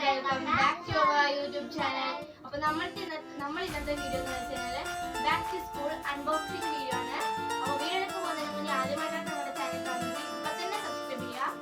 Welcome back to our YouTube channel. അപ്പോൾ നമ്മൾ ഇന്നത്തെ വീഡിയോ എന്ന് വെച്ചാൽ back to school unboxing video ആണ്. അപ്പോൾ വീഡിയോയിലേക്ക് പോകുന്നതിന് മുന്നേ ആദ്യമായിട്ടാണ് നമ്മുടെ ചാനൽ കാണുന്നത് ഇപ്പോൾ തന്നെ സബ്സ്ക്രൈബ് ചെയ്യുക.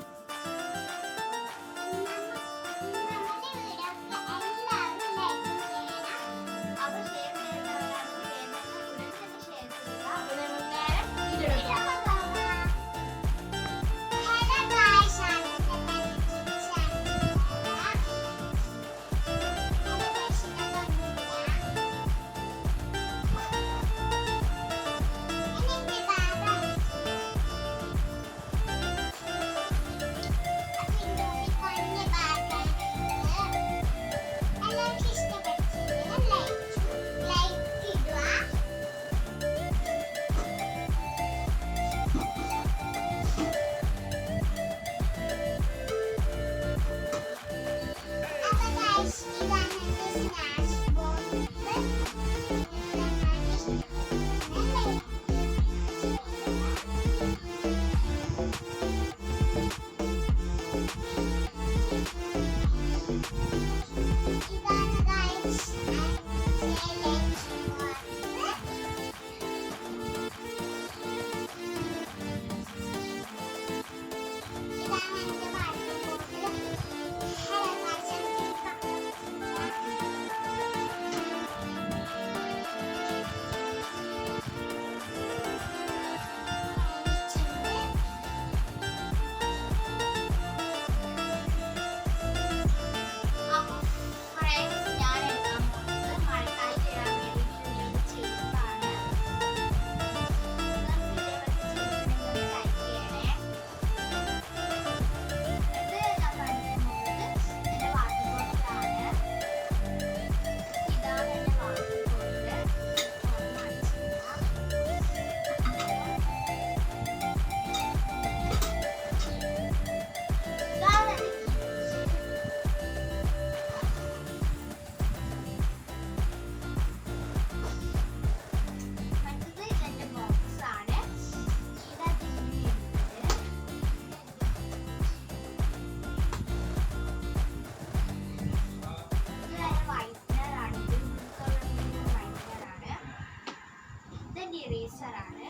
ഇറേസറാണ്.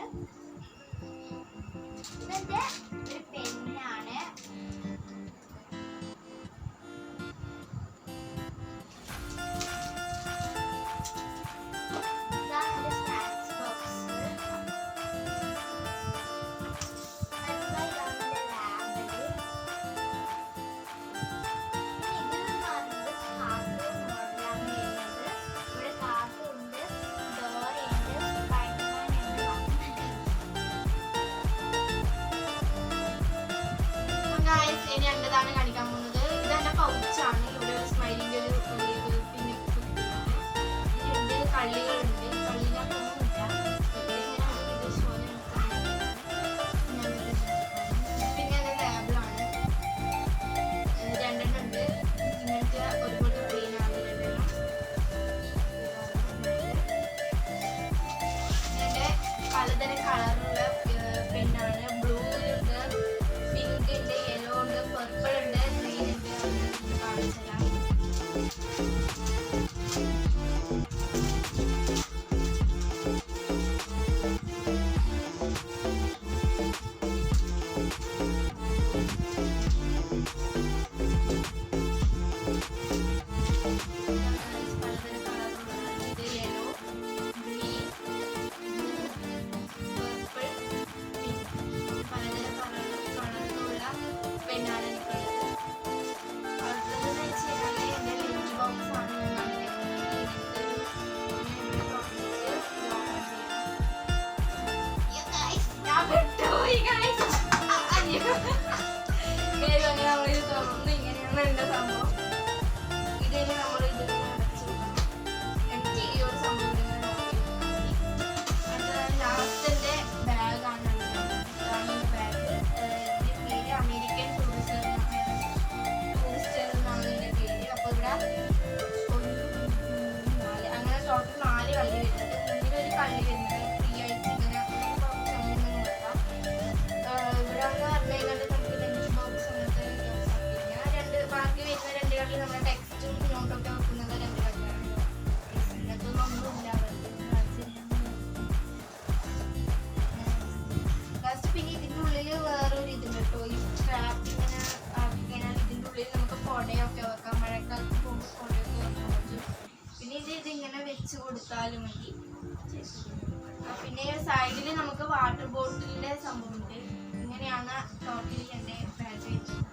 ഇതിന്റെ ഒരു പെന്നാണ്. ഇനി എന്റേതാണ് കാണിക്കാൻ പോകുന്നത്. ഇതെന്റെ പൗച്ചാണ്. ഇവിടെ ഒരു സ്മൈലിന്റെ ഒരു പിന്നെ ഇതിന്റെ കള്ളികളുണ്ട്. കള്ളിനൊന്നുമില്ല. പിന്നെ എന്റെ ടാബിളാണ്. രണ്ടെണ്ണം ഉണ്ട്. ഇങ്ങനത്തെ ഒരുപാട് പ്ലെയിനാണ് രണ്ടെണ്ണം. ഇതിന്റെ പലതരം കളറുള്ള പെണ്ണാണ്. ബ്ലൂ ഉണ്ട്, പിങ്ക് ഉണ്ട്, യെല്ലോ ഉണ്ട്, പർപ്പിൾ ഉണ്ട്, ഗ്രീൻ ഉണ്ട്. കാണിച്ചുതരാം. ഇങ്ങനെയാണ് എന്റെ സംഭവം. ഇതിന് നമ്മൾ ഇതിനെ അടച്ചു എനിക്ക് ഈ ഒരു സംഭവം ലാസ്റ്റിന്റെ ബാഗാണ്. ബാഗ് ഇതിന്റെ പേര് അമേരിക്കൻ ടൂറിസ്റ്റർ എന്നാണ് ഇതിന്റെ പേര്. അപ്പൊ ഇവിടെ 4 അങ്ങനെ ടോട്ടൽ 4 കള്ളി വരുന്നത്. മുന്നിലൊരു കള്ളി വരുന്നത് ഫ്രീ ആയിട്ട് ഇങ്ങനെ നോക്കാം. ഇവിടെ എന്ന് പറഞ്ഞു കഴിഞ്ഞാൽ നമുക്ക് ലഞ്ച് ബോക്സ് അങ്ങനത്തെ ബാക്കി വരുന്ന പിന്നെ ഇതിങ്ങനെ വെച്ച് കൊടുത്താലും മതി. പിന്നെ സൈഡിൽ നമുക്ക് വാട്ടർ ബോട്ടിലിന്റെ സംഭവമുണ്ട്. ഇങ്ങനെയാണ് ടോട്ടലി എൻ്റെ ബാഗ് വെച്ചത്.